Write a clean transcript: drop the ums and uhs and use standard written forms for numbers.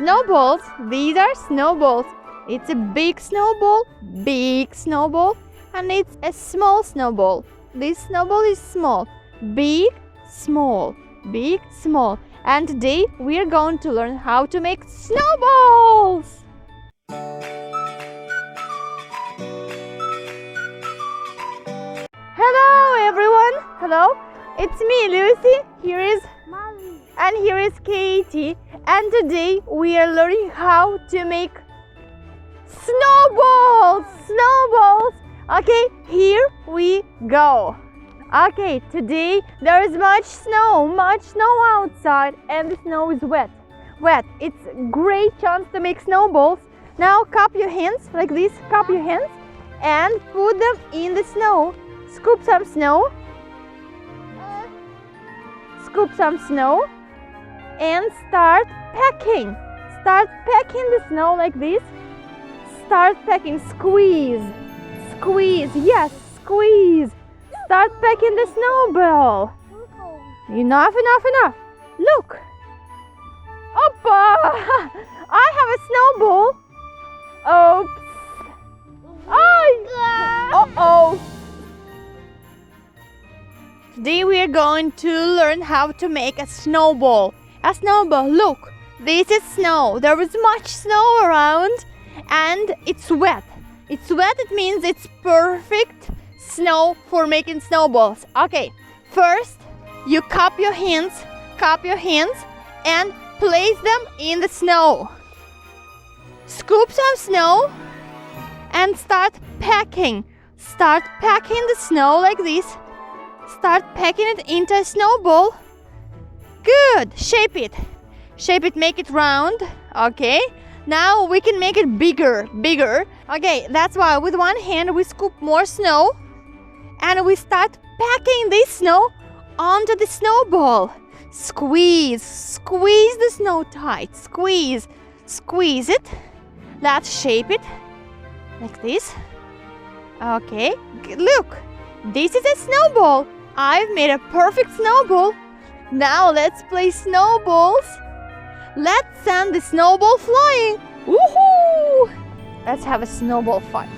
snowballs. These are snowballs. It's a big snowball, and it's a small snowball. This snowball is small, big, small, big, small. And today we are going to learn how to make snowballs. Hello everyone. Hello. It's me, Lucy. Here is Mommy. and here is Katie. And today we are learning how to make snowballs. Okay, here we go. Okay, today there is much snow outside, and the snow is wet. It's a great chance to make snowballs. Now cup your hands like this, and put them in the snow. Scoop some snow and start packing the snow like this. Start packing, squeeze, yes, squeeze. Start packing the snowball. Enough. Look. Oppa! I have a snowball. Oops. Uh-oh. Today we are going to learn how to make a snowball. Look, this is snow. There is much snow around and it's wet. It means it's perfect snow for making snowballs. Okay, first you cup your hands and place them in the snow. Scoop some snow and start packing the snow like this. Start packing it into a snowball. Good. Shape it, make it round. Okay, now we can make it bigger. Okay, that's why with one hand we scoop more snow and we start packing this snow onto the snowball. Squeeze the snow tight. Squeeze it. Let's shape it like this. Okay, look, this is a snowball. I've made a perfect snowball. Now let's play snowballs. Let's send the snowball flying. Woohoo! Let's have a snowball fight.